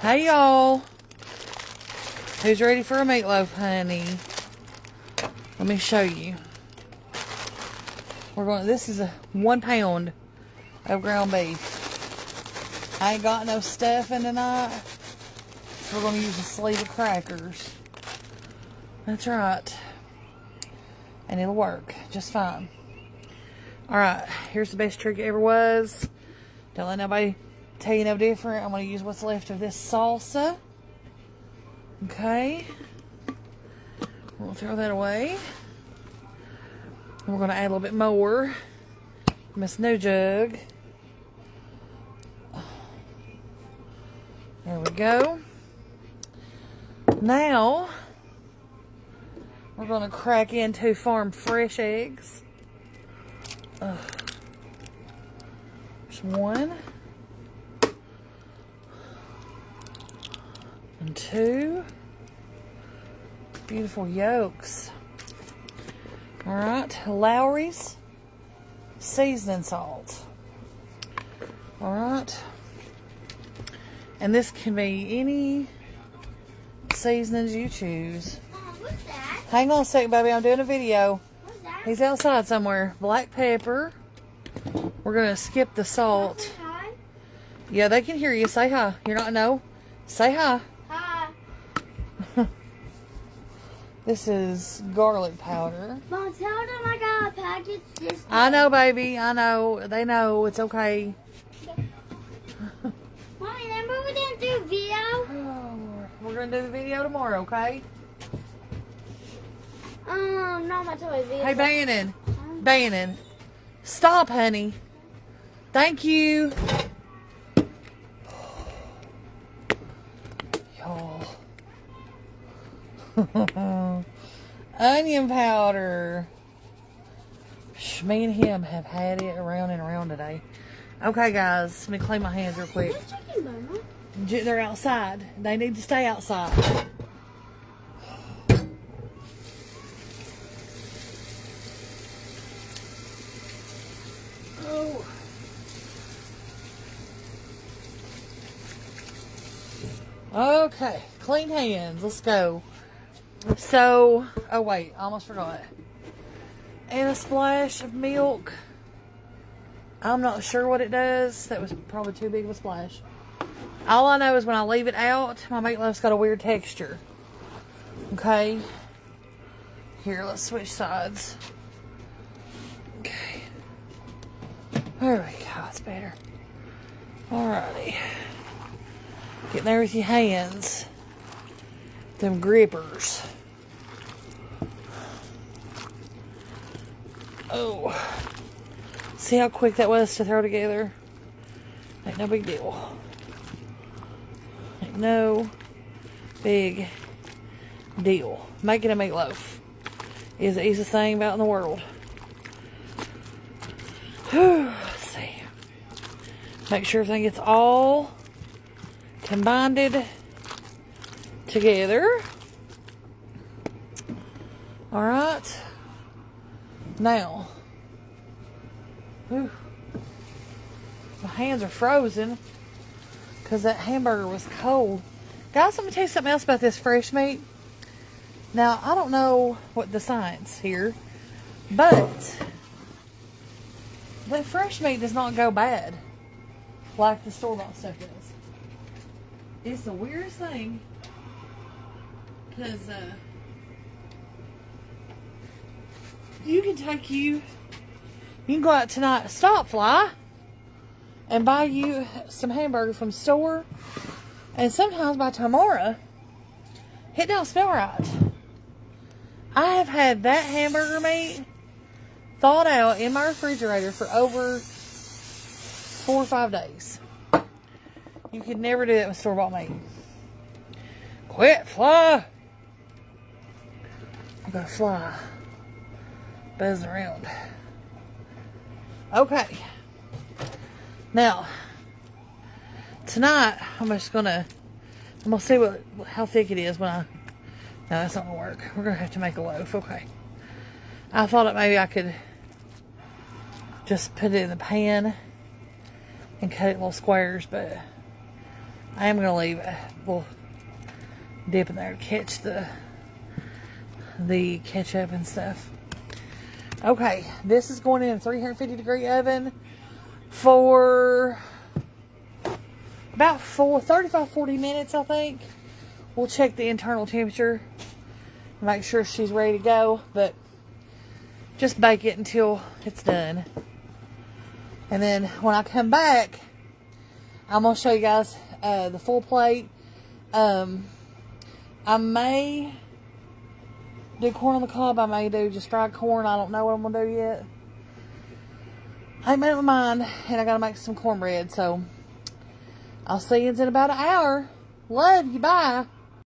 Hey y'all, who's ready for a meatloaf, honey? Let me show you. This is a 1 pound of ground beef. I ain't got no stuffing tonight, so we're gonna use a sleeve of crackers. That's right, and it'll work just fine. All right, here's the best trick it ever was. Don't let nobody tell you no different. I'm going to use what's left of this salsa. Okay. We'll throw that away. We're going to add a little bit more. Miss No Jug. There we go. Now, we're going to crack in 2 farm fresh eggs. There's 1. And 2 beautiful yolks. All right, Lowry's seasoning salt. All right, and this can be any seasonings you choose. What's that? Hang on a second, baby. I'm doing a video. What's that? He's outside somewhere. Black pepper. We're gonna skip the salt. Hi. Yeah, they can hear you. Say hi. You're not no. Say hi. Hi. This is garlic powder. Mom, tell them I got a package this I know, baby. I know. They know. It's okay. Mommy, remember we didn't do video? Oh, we're going to do the video tomorrow, okay? Not my toy video. Hey, Bannon. Bannon. Stop, honey. Thank you. Y'all. Onion powder. Me and him have had it around and around today. Okay, guys. Let me clean my hands real quick. Where's chicken, Mama? They're outside. They need to stay outside. Oh. Okay, clean hands. Let's go. So, oh wait, I almost forgot. And a splash of milk. I'm not sure what it does. That was probably too big of a splash. All I know is when I leave it out, my meatloaf's got a weird texture. Okay. Here, let's switch sides. Okay. There we go. It's better. Alrighty. Getting there with your hands. Them grippers. Oh. See how quick that was to throw together? Ain't no big deal. Ain't no big deal. Making a meatloaf is the easiest thing about in the world. Whew, let's see. Make sure everything gets all combined together. All right. Now, whew, my hands are frozen because that hamburger was cold. Guys, let me tell you something else about this fresh meat. Now, I don't know what the science here, but that fresh meat does not go bad like the store-bought stuff does. It's the weirdest thing because you can go out tonight, stop fly, and buy you some hamburger from the store, and sometimes by tomorrow it don't smell right. I have had that hamburger meat thawed out in my refrigerator for over 4 or 5 days. You could never do that with store-bought meat. Quit, fly. I got a fly buzzing around. Okay. Now, tonight I'm gonna see how thick it is when I. No, that's not gonna work. We're gonna have to make a loaf. Okay. I thought that maybe I could just put it in the pan and cut it in little squares, but I am going to leave a little dip in there to catch the ketchup and stuff. Okay, this is going in a 350 degree oven for about 35-40 minutes, I think. We'll check the internal temperature, make sure she's ready to go, but just bake it until it's done. And then when I come back, I'm going to show you guys the full plate. I may do corn on the cob. I may do just fried corn. I don't know what I'm going to do yet. I ain't made up my mind, and I got to make some cornbread. So I'll see you in about an hour. Love you. Bye.